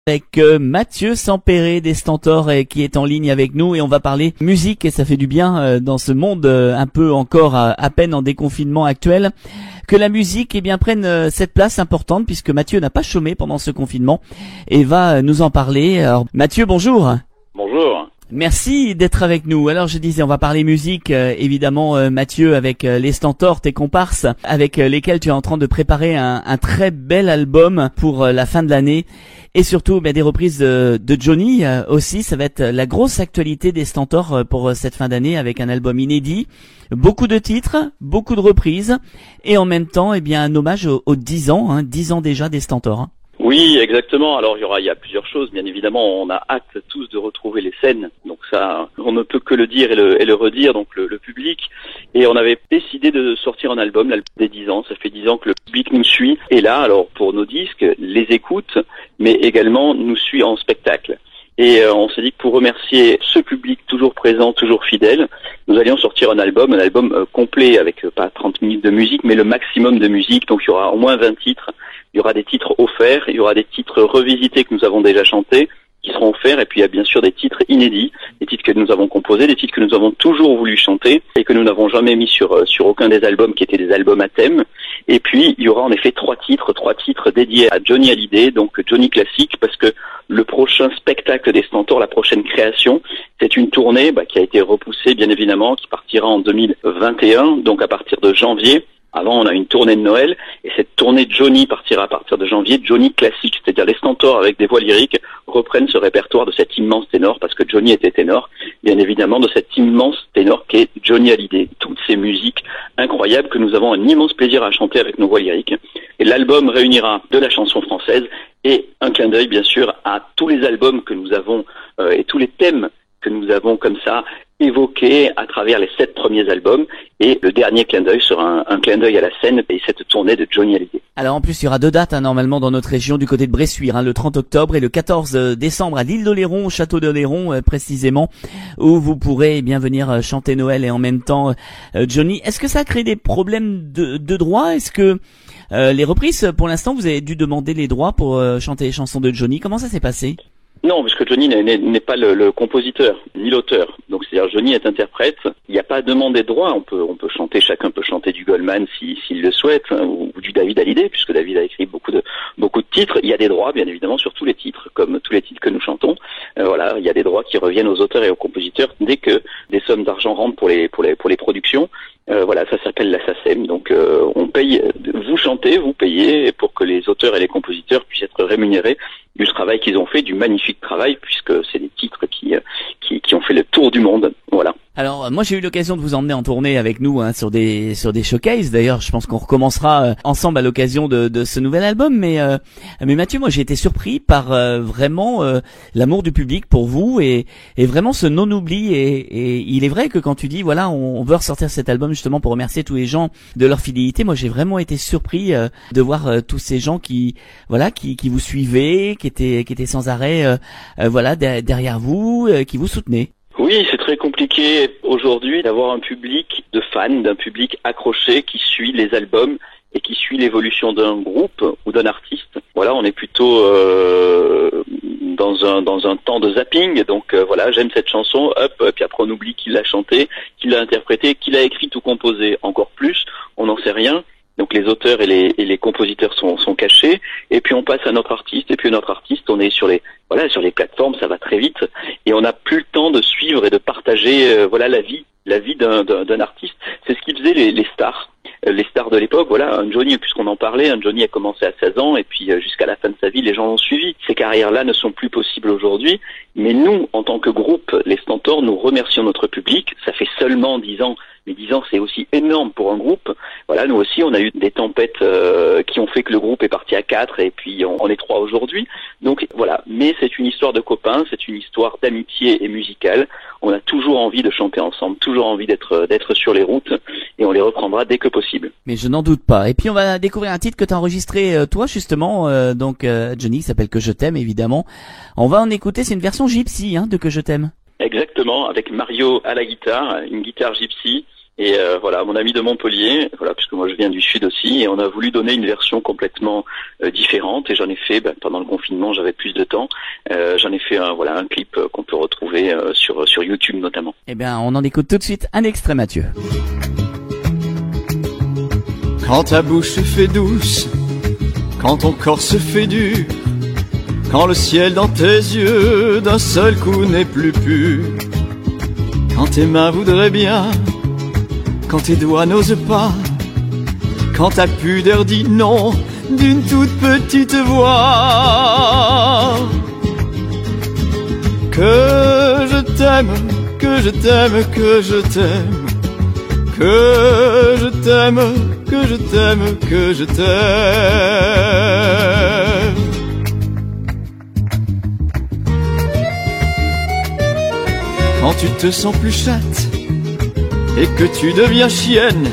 Avec Mathieu Sampéré des Stentors qui est en ligne avec nous et on va parler musique et ça fait du bien dans ce monde un peu encore à peine en déconfinement actuel que la musique prenne cette place importante puisque Mathieu n'a pas chômé pendant ce confinement et va nous en parler. Alors Mathieu, bonjour. Bonjour. Merci d'être avec nous. Alors je disais, on va parler musique, évidemment Mathieu, avec les Stentors, tes comparses, avec lesquels tu es en train de préparer un très bel album pour la fin de l'année. Et surtout des reprises de Johnny aussi, ça va être la grosse actualité des Stentors pour cette fin d'année avec un album inédit, beaucoup de titres, beaucoup de reprises et en même temps un hommage aux 10 ans, 10 ans déjà des Stentors. Oui, exactement. Alors il y a plusieurs choses. Bien évidemment, on a hâte tous de retrouver les scènes. Donc ça, on ne peut que le dire et le redire. Donc le public. Et on avait décidé de sortir un album, l'album des 10 ans. Ça fait 10 ans que le public nous suit. Et là, alors pour nos disques, les écoute, mais également nous suit en spectacle. Et on s'est dit que pour remercier ce public toujours présent, toujours fidèle, nous allions sortir un album complet avec pas 30 minutes de musique, mais le maximum de musique. Donc il y aura au moins 20 titres. Il y aura des titres offerts, il y aura des titres revisités que nous avons déjà chantés, qui seront offerts, et puis il y a bien sûr des titres inédits, des titres que nous avons composés, des titres que nous avons toujours voulu chanter, et que nous n'avons jamais mis sur aucun des albums qui étaient des albums à thème. Et puis il y aura en effet trois titres dédiés à Johnny Hallyday, donc Johnny classique, parce que le prochain spectacle des Stentors, la prochaine création, c'est une tournée qui a été repoussée bien évidemment, qui partira en 2021, donc à partir de janvier. Avant, on a une tournée de Noël, et cette tournée de Johnny partira à partir de janvier, Johnny classique, c'est-à-dire les Stentors avec des voix lyriques reprennent ce répertoire de cet immense ténor, parce que Johnny était ténor, bien évidemment, de cet immense ténor qu'est Johnny Hallyday. Toutes ces musiques incroyables que nous avons un immense plaisir à chanter avec nos voix lyriques. Et l'album réunira de la chanson française et un clin d'œil, bien sûr, à tous les albums que nous avons et tous les thèmes que nous avons comme ça évoqués à travers les 7 premiers albums, et le dernier clin d'œil sera un clin d'œil à la scène et cette tournée de Johnny Hallyday. Alors en plus il y aura 2 dates normalement dans notre région du côté de Bressuire, le 30 octobre et le 14 décembre à l'île d'Oléron, au château d'Oléron précisément, où vous pourrez venir chanter Noël et en même temps Johnny. Est-ce que ça a créé des problèmes de droit? Est-ce que les reprises, pour l'instant vous avez dû demander les droits pour chanter les chansons de Johnny? Comment ça s'est passé? Non, parce que Johnny n'est pas le compositeur, ni l'auteur. Donc c'est-à-dire Johnny est interprète. Il n'y a pas à demander de droit. On peut chanter, chacun peut chanter du Goldman s'il le souhaite, ou du David Hallyday, puisque David a écrit beaucoup de titres. Il y a des droits, bien évidemment, sur tous les titres, comme tous les titres que nous chantons. Il y a des droits qui reviennent aux auteurs et aux compositeurs dès que des sommes d'argent rentrent pour les productions. Ça s'appelle la SACEM. Donc on paye, vous chantez, vous payez pour que les auteurs et les compositeurs puissent être rémunérés du travail qu'ils ont fait, du magnifique travail, puisque c'est des titres qui ont fait le tour du monde. Voilà. Alors moi j'ai eu l'occasion de vous emmener en tournée avec nous sur des showcases. D'ailleurs je pense qu'on recommencera ensemble à l'occasion de ce nouvel album. Mais Mathieu, moi j'ai été surpris par vraiment l'amour du public pour vous et vraiment ce non-oubli. Et il est vrai que quand tu dis on veut ressortir cet album justement pour remercier tous les gens de leur fidélité, moi j'ai vraiment été surpris de voir tous ces gens qui vous suivaient, qui étaient sans arrêt derrière vous, qui vous soutenaient. Oui, c'est très compliqué aujourd'hui d'avoir un public de fans, d'un public accroché qui suit les albums et qui suit l'évolution d'un groupe ou d'un artiste. On est plutôt dans un temps de zapping. Donc j'aime cette chanson, puis après on oublie qui l'a chantée, qui l'a interprétée, qui l'a écrite ou composée. Encore plus, on n'en sait rien. Donc les auteurs et les compositeurs sont cachés, et puis on passe à notre artiste, et puis notre artiste, on est sur les plateformes, ça va très vite, et on n'a plus le temps de suivre et de partager la vie d'un artiste. C'est ce qui faisait les stars. Les stars de l'époque, un Johnny, puisqu'on en parlait, un Johnny a commencé à 16 ans, et puis jusqu'à la fin de sa vie, les gens l'ont suivi. Ces carrières-là ne sont plus possibles aujourd'hui, mais nous, en tant que groupe, les Stentors, nous remercions notre public. Ça fait seulement 10 ans, mais 10 ans, c'est aussi énorme pour un groupe. Nous aussi, on a eu des tempêtes qui ont fait que le groupe est parti à 4, et puis on est 3 aujourd'hui. Donc mais c'est une histoire de copains, c'est une histoire d'amitié et musicale. On a toujours envie de chanter ensemble, toujours envie d'être sur les routes, et on les reprendra dès que possible. Mais je n'en doute pas. Et puis on va découvrir un titre que tu as enregistré toi justement, Johnny, qui s'appelle Que je t'aime évidemment. On va en écouter, c'est une version gypsy de Que je t'aime. Exactement, avec Mario à la guitare, une guitare gypsy. Et voilà, mon ami de Montpellier, voilà, puisque moi je viens du sud aussi, et on a voulu donner une version complètement différente. Et j'en ai fait, pendant le confinement, j'avais plus de temps. J'en ai fait un clip qu'on peut retrouver sur YouTube notamment. Eh bien, on en écoute tout de suite un extrait, Mathieu. Quand ta bouche se fait douce, quand ton corps se fait dur, quand le ciel dans tes yeux d'un seul coup n'est plus pur, quand tes mains voudraient bien, quand tes doigts n'osent pas, quand ta pudeur dit non d'une toute petite voix. Que je t'aime, que je t'aime, que je t'aime, que je t'aime, que je t'aime, que je t'aime. Quand tu te sens plus chatte et que tu deviens chienne,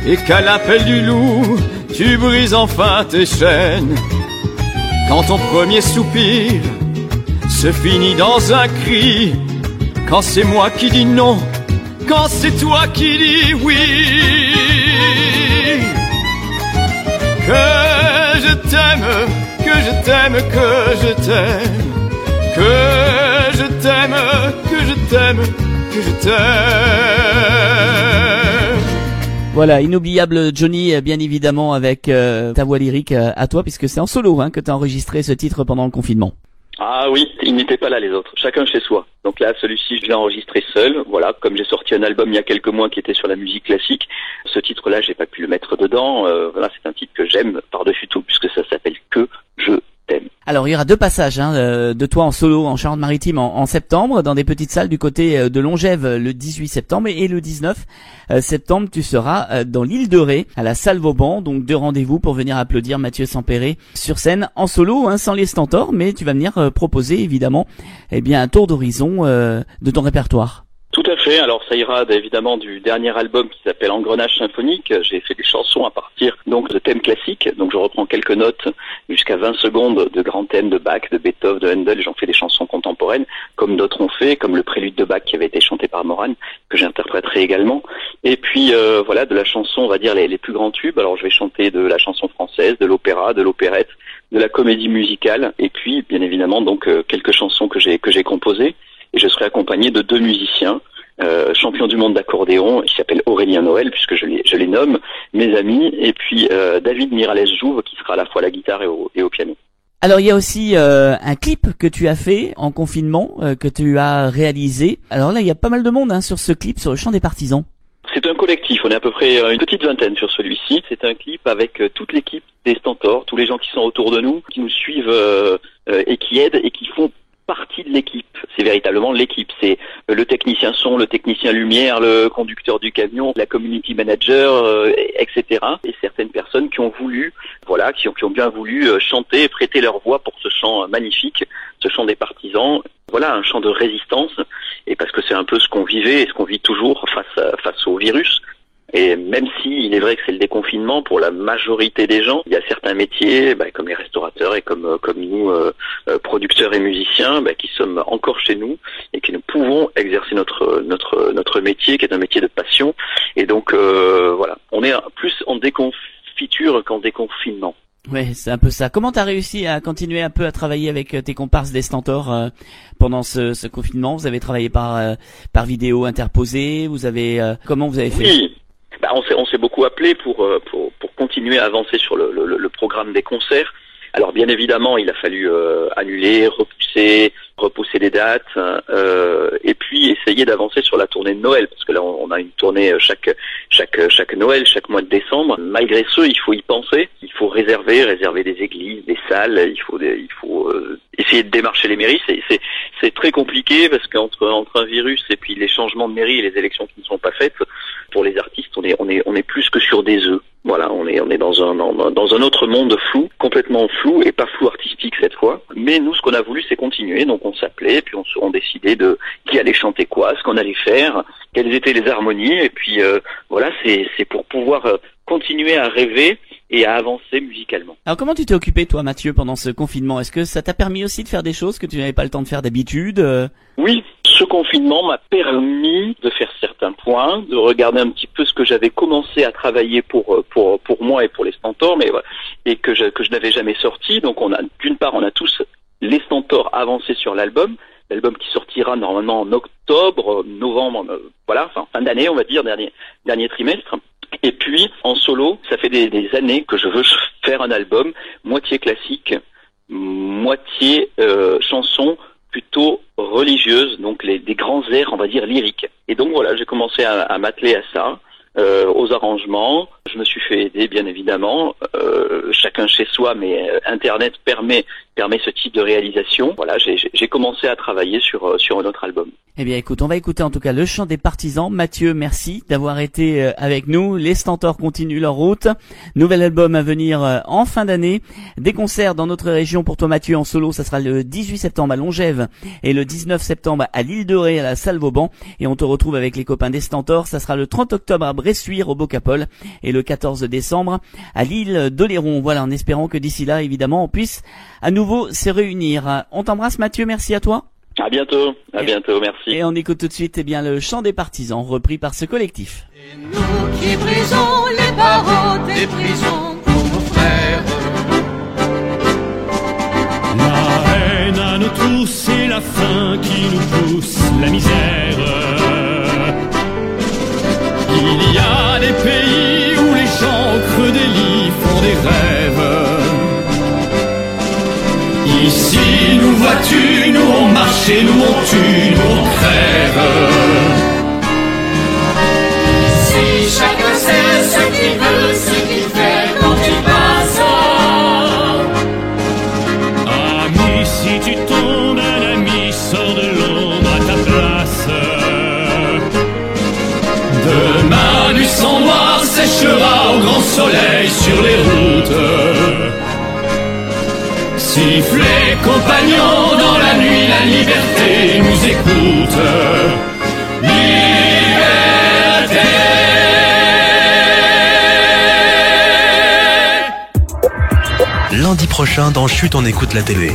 et qu'à l'appel du loup, tu brises enfin tes chaînes. Quand ton premier soupir se finit dans un cri, quand c'est moi qui dis non, quand c'est toi qui dis oui. Que je t'aime, que je t'aime, que je t'aime, que je t'aime, que je t'aime, que je t'aime. Voilà, inoubliable Johnny, bien évidemment, avec ta voix lyrique à toi, puisque c'est en solo que tu as enregistré ce titre pendant le confinement. Ah oui, ils n'étaient pas là les autres, chacun chez soi. Donc là, celui-ci, je l'ai enregistré seul. Voilà, comme j'ai sorti un album il y a quelques mois qui était sur la musique classique, ce titre-là, j'ai pas pu le mettre dedans. Voilà, c'est un titre que j'aime par-dessus tout, puisque ça s'appelle Que je t'aime. Alors il y aura 2 passages de toi en solo en Charente-Maritime en septembre, dans des petites salles du côté de Longève le 18 septembre et le 19 septembre tu seras dans l'île de Ré à la salle Vauban, donc 2 rendez-vous pour venir applaudir Mathieu Sempéré sur scène en solo, sans les Stentors, mais tu vas venir proposer évidemment un tour d'horizon de ton répertoire. Tout à fait. Alors ça ira évidemment du dernier album qui s'appelle Engrenage symphonique. J'ai fait des chansons à partir donc de thèmes classiques. Donc je reprends quelques notes jusqu'à 20 secondes de grands thèmes de Bach, de Beethoven, de Handel. J'en fais des chansons contemporaines comme d'autres ont fait, comme le prélude de Bach qui avait été chanté par Moran, que j'interpréterai également. Et puis voilà, de la chanson, on va dire les plus grands tubes. Alors je vais chanter de la chanson française, de l'opéra, de l'opérette, de la comédie musicale, et puis bien évidemment donc quelques chansons que j'ai composées. Et je serai accompagné de 2 musiciens, champions du monde d'accordéon, qui s'appellent Aurélien Noël, puisque je les nomme, mes amis, et puis David Miralles-Jouve, qui sera à la fois à la guitare et au piano. Alors il y a aussi un clip que tu as fait en confinement, que tu as réalisé. Alors là, il y a pas mal de monde sur ce clip, sur le Chant des Partisans. C'est un collectif, on est à peu près une petite vingtaine sur celui-ci. C'est un clip avec toute l'équipe des Stentors, tous les gens qui sont autour de nous, qui nous suivent et qui aident et qui font partie de l'équipe. C'est véritablement l'équipe. C'est le technicien son, le technicien lumière, le conducteur du camion, la community manager, etc. Et certaines personnes qui ont voulu, voilà, qui ont bien voulu chanter et prêter leur voix pour ce chant magnifique, ce chant des partisans. Voilà, un chant de résistance. Et parce que c'est un peu ce qu'on vivait et ce qu'on vit toujours face au virus. Et même si il est vrai que c'est le déconfinement pour la majorité des gens, il y a certains métiers, comme les restaurateurs et comme nous, producteurs et musiciens, qui sommes encore chez nous et qui ne pouvons exercer notre métier, qui est un métier de passion. Et donc voilà, on est plus en déconfiture qu'en déconfinement. Ouais, c'est un peu ça. Comment t'as réussi à continuer un peu à travailler avec tes comparses des Stentors pendant ce confinement? Vous avez travaillé par vidéo interposée. Comment vous avez fait? Oui. On s'est beaucoup appelé pour continuer à avancer sur le programme des concerts. Alors bien évidemment, il a fallu annuler, repousser les dates, et puis essayer d'avancer sur la tournée de Noël, parce que là on a une tournée chaque Noël, chaque mois de décembre. Malgré ce, il faut y penser, il faut réserver des églises, des salles, il faut essayer de démarcher les mairies. C'est très compliqué parce qu'entre un virus et puis les changements de mairie et les élections qui ne sont pas faites, pour les artistes, on est plus que sur des œufs. Voilà, on est dans un autre monde flou, complètement flou et pas flou artistique cette fois. Mais nous, ce qu'on a voulu, c'est continuer. Donc on s'appelait, puis on décidait de qui allait chanter quoi, ce qu'on allait faire, quelles étaient les harmonies. Et puis voilà, c'est pour pouvoir continuer à rêver et à avancer musicalement. Alors comment tu t'es occupé toi, Mathieu, pendant ce confinement? Est-ce que ça t'a permis aussi de faire des choses que tu n'avais pas le temps de faire d'habitude? Oui, ce confinement m'a permis de faire certains points, de regarder un petit peu ce que j'avais commencé à travailler pour moi et pour les Stentors, mais et que je n'avais jamais sorti. Donc d'une part, on a tous les Stentors avancés sur l'album qui sortira normalement en octobre, novembre, fin d'année, on va dire, dernier trimestre. Et puis, en solo, ça fait des années que je veux faire un album moitié classique, moitié chanson plutôt religieuse, donc des grands airs, on va dire, lyriques. Et donc voilà, j'ai commencé à m'atteler à ça, aux arrangements. Je me suis fait aider, bien évidemment, chacun chez soi, mais Internet permet ce type de réalisation. Voilà, j'ai commencé à travailler sur un autre album. Eh bien écoute, on va écouter en tout cas le chant des partisans. Mathieu, merci d'avoir été avec nous. Les Stentors continuent leur route. Nouvel album à venir en fin d'année. Des concerts dans notre région pour toi Mathieu en solo, ça sera le 18 septembre à Longève et le 19 septembre à l'Île de Ré à la Salle Vauban. Et on te retrouve avec les copains des Stentors, ça sera le 30 octobre à Bressuire au Bocapole et le 14 décembre à l'île d'Oléron. Voilà, en espérant que d'ici là, évidemment, on puisse à nouveau se réunir. On t'embrasse Mathieu, merci à toi. À bientôt, merci. Et on écoute tout de suite le chant des partisans repris par ce collectif. Et nous qui brisons les barreaux des prisons pour nos frères. La haine à nos tours, c'est la faim qui nous pousse, la misère. Il y a des pays où les gens au creux des lits font des rêves. Ici, nous vois-tu, nous on marche et nous on tue, nous on crève. Si chacun sait ce qu'il veut, ce qu'il fait quand il passe. Ami, si tu tombes, un ami sort de l'ombre à ta place. Demain, du sang noir séchera au grand soleil sur les routes. Sifflez, compagnons, dans la nuit, la liberté nous écoute. Liberté. Lundi prochain, dans Chut, on écoute la télé.